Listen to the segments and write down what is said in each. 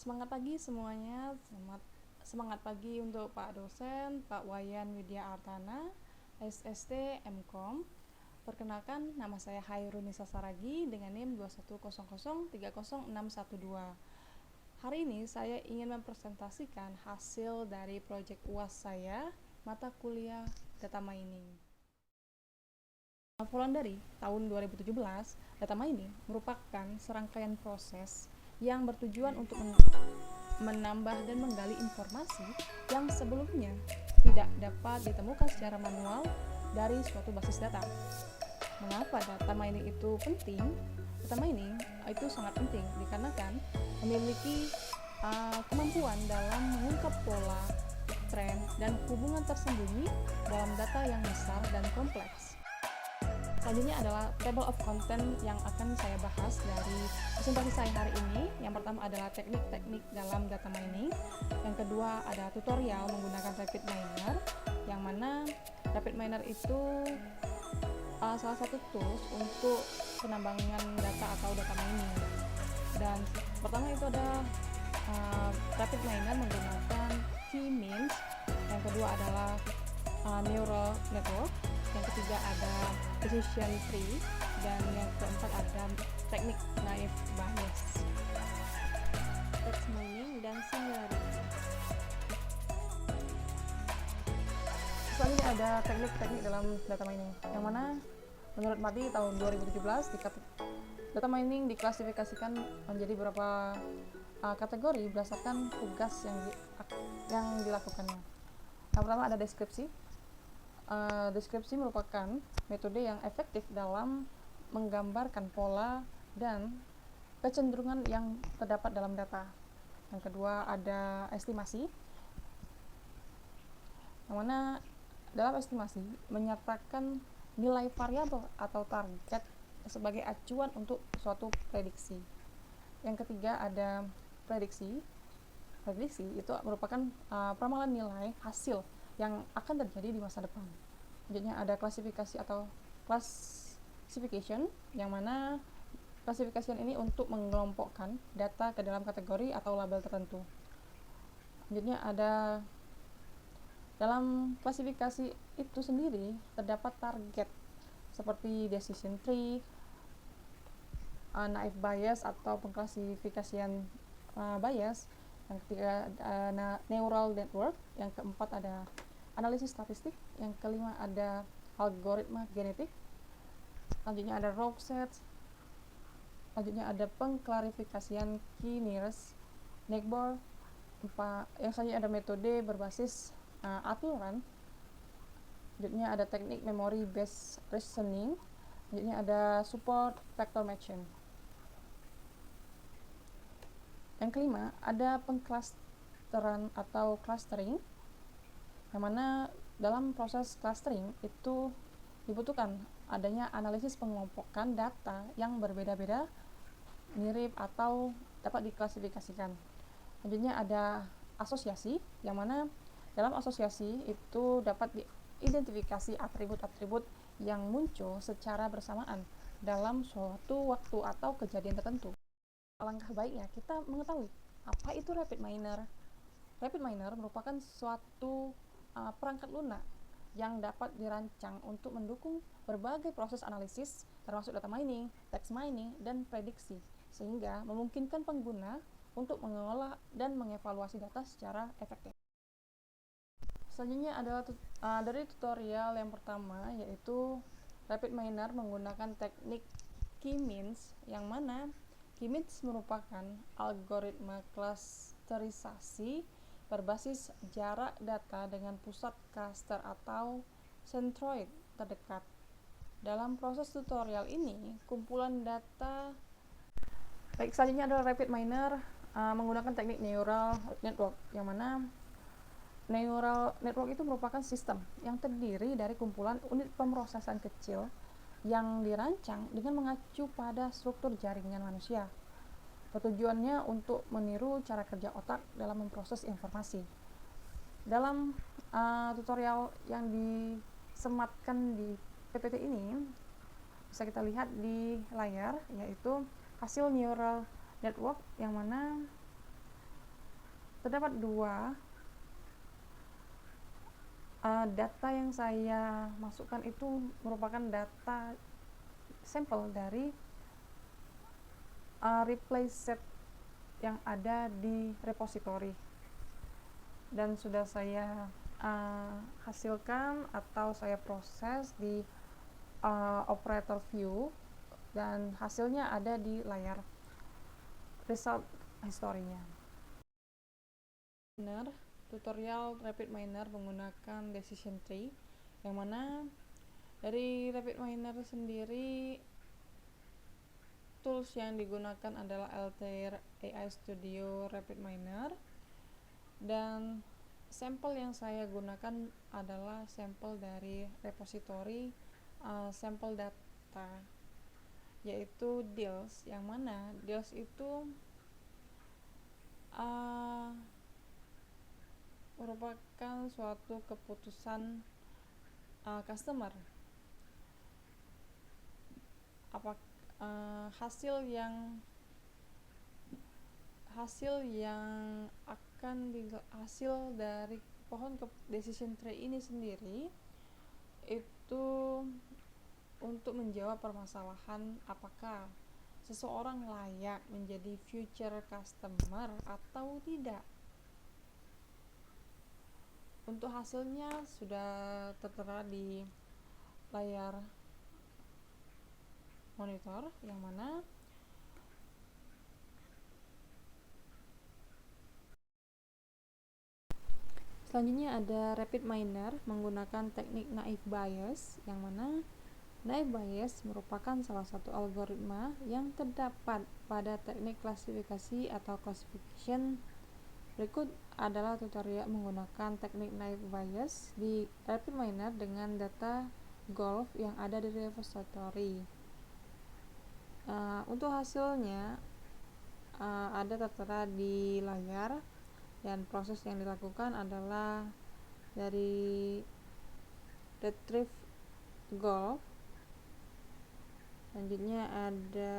Semangat pagi semuanya, semangat pagi untuk Pak dosen, Pak Wayan Widya Artana, SST MKOM. Perkenalkan, nama saya Hairunisa Saragi dengan NIM 2100300612. Hari ini saya ingin mempresentasikan hasil dari proyek UAS saya, mata kuliah Data Mining. Mulai dari tahun 2017, data mining merupakan serangkaian proses yang bertujuan untuk menambah dan menggali informasi yang sebelumnya tidak dapat ditemukan secara manual dari suatu basis data. Mengapa data mining itu penting? Data mining itu sangat penting dikarenakan memiliki kemampuan dalam mengungkap pola, tren, dan hubungan tersembunyi dalam data yang besar dan kompleks. Selanjutnya adalah table of content yang akan saya bahas dari presentasi saya hari ini. Yang pertama adalah teknik-teknik dalam data mining. Yang kedua ada tutorial menggunakan Rapid Miner, yang mana Rapid Miner itu salah satu tools untuk penambangan data atau data mining. Dan pertama itu ada Rapid Miner menggunakan K-means. Yang kedua adalah neural network. Yang ketiga ada decision tree, dan yang keempat ada teknik naive Bayes. Text mining dan similarity. Selanjutnya ada teknik-teknik dalam data mining, yang mana menurut MADI tahun 2017 data mining diklasifikasikan menjadi beberapa kategori berdasarkan tugas yang dilakukannya. Yang pertama ada deskripsi. Deskripsi merupakan metode yang efektif dalam menggambarkan pola dan kecenderungan yang terdapat dalam data. Yang kedua ada estimasi, yang mana dalam estimasi menyatakan nilai variabel atau target sebagai acuan untuk suatu prediksi. Yang ketiga ada prediksi. Prediksi itu merupakan ramalan nilai hasil yang akan terjadi di masa depan. Selanjutnya ada klasifikasi atau classification, yang mana klasifikasi ini untuk mengelompokkan data ke dalam kategori atau label tertentu. Selanjutnya ada dalam klasifikasi itu sendiri terdapat target seperti decision tree, naive Bayes atau pengklasifikasian bias. Yang ketiga neural network. Yang keempat ada analisis statistik. Yang kelima ada algoritma genetik. Selanjutnya ada row set. Selanjutnya ada pengklarifikasian key nearest neighbor. Yang selanjutnya ada metode berbasis aturan. Selanjutnya ada teknik memory based reasoning. Selanjutnya ada support vector matching. Yang kelima ada pengklasteran atau clustering, yang mana dalam proses clustering itu dibutuhkan adanya analisis pengelompokan data yang berbeda-beda, mirip atau dapat diklasifikasikan. Selanjutnya ada asosiasi, yang mana dalam asosiasi itu dapat diidentifikasi atribut-atribut yang muncul secara bersamaan dalam suatu waktu atau kejadian tertentu. Alangkah baiknya kita mengetahui apa itu Rapid Miner. Rapid Miner merupakan suatu perangkat lunak yang dapat dirancang untuk mendukung berbagai proses analisis termasuk data mining, text mining, dan prediksi, sehingga memungkinkan pengguna untuk mengelola dan mengevaluasi data secara efektif. Selanjutnya adalah dari tutorial yang pertama, yaitu Rapid Miner menggunakan teknik K-means, yang mana K-means merupakan algoritma klasterisasi berbasis jarak data dengan pusat cluster atau centroid terdekat. Dalam proses tutorial ini, kumpulan data selanjutnya adalah Rapid Miner menggunakan teknik neural network, yang mana neural network itu merupakan sistem yang terdiri dari kumpulan unit pemrosesan kecil yang dirancang dengan mengacu pada struktur jaringan manusia. Tujuannya untuk meniru cara kerja otak dalam memproses informasi. Dalam tutorial yang disematkan di PPT ini bisa kita lihat di layar, yaitu hasil neural network, yang mana terdapat dua data yang saya masukkan itu merupakan data sampel dari replay set yang ada di repository, dan sudah saya hasilkan atau saya proses di operator view, dan hasilnya ada di layar result historinya. Tutorial RapidMiner menggunakan decision tree, yang mana dari RapidMiner sendiri tools yang digunakan adalah Altair AI Studio RapidMiner, dan sampel yang saya gunakan adalah sampel dari repository sampel data, yaitu deals, yang mana deals itu merupakan suatu keputusan customer. Hasil yang akan hasil dari pohon decision tree ini sendiri itu untuk menjawab permasalahan apakah seseorang layak menjadi future customer atau tidak. Untuk hasilnya sudah tertera di layar monitor, yang mana selanjutnya ada RapidMiner menggunakan teknik naive Bayes, yang mana naive Bayes merupakan salah satu algoritma yang terdapat pada teknik klasifikasi atau classification. Berikut adalah tutorial menggunakan teknik naive Bayes di RapidMiner dengan data golf yang ada di repository. Untuk hasilnya ada tertera di layar, dan proses yang dilakukan adalah dari retrieve golf. Selanjutnya ada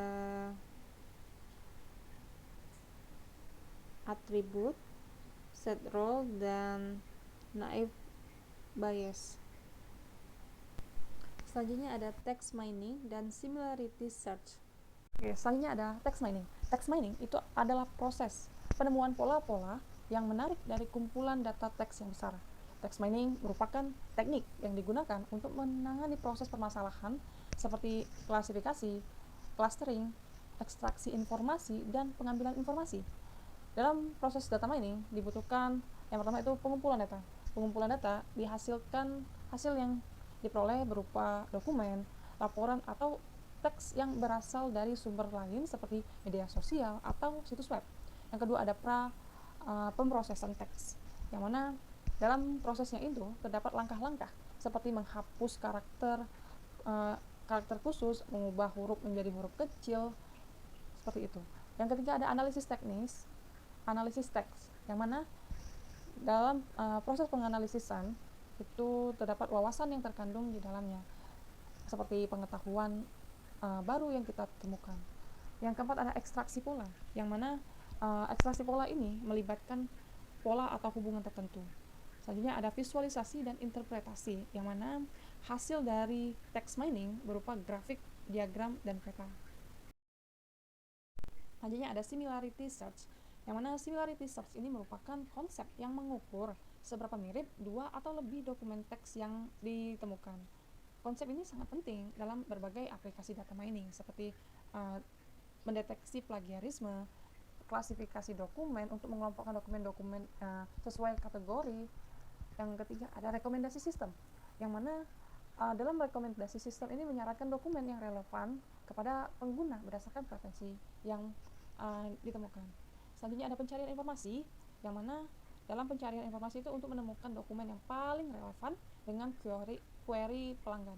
atribut, set role, dan naive Bayes. Selanjutnya ada text mining dan similarity search. Selanjutnya ada text mining. Text mining itu adalah proses penemuan pola-pola yang menarik dari kumpulan data teks yang besar. Text mining merupakan teknik yang digunakan untuk menangani proses permasalahan seperti klasifikasi, clustering, ekstraksi informasi, dan pengambilan informasi. Dalam proses data mining dibutuhkan yang pertama itu pengumpulan data. Pengumpulan data dihasilkan hasil yang diperoleh berupa dokumen, laporan, atau teks yang berasal dari sumber lain seperti media sosial atau situs web. Yang kedua ada pemrosesan teks, yang mana dalam prosesnya itu terdapat langkah-langkah seperti menghapus karakter khusus, mengubah huruf menjadi huruf kecil, seperti itu. Yang ketiga ada analisis teks, yang mana dalam proses penganalisisan itu terdapat wawasan yang terkandung di dalamnya, seperti pengetahuan baru yang kita temukan. Yang keempat ada ekstraksi pola, yang mana ekstraksi pola ini melibatkan pola atau hubungan tertentu. Selanjutnya ada visualisasi dan interpretasi, yang mana hasil dari text mining berupa grafik, diagram, dan peta. Selanjutnya ada similarity search, yang mana similarity search ini merupakan konsep yang mengukur seberapa mirip dua atau lebih dokumen teks yang ditemukan. Konsep ini sangat penting dalam berbagai aplikasi data mining seperti mendeteksi plagiarisme, klasifikasi dokumen untuk mengelompokkan dokumen-dokumen sesuai kategori. Yang ketiga ada rekomendasi sistem, yang mana dalam rekomendasi sistem ini menyarankan dokumen yang relevan kepada pengguna berdasarkan preferensi yang ditemukan. Selanjutnya ada pencarian informasi, yang mana dalam pencarian informasi itu untuk menemukan dokumen yang paling relevan dengan query pelanggan.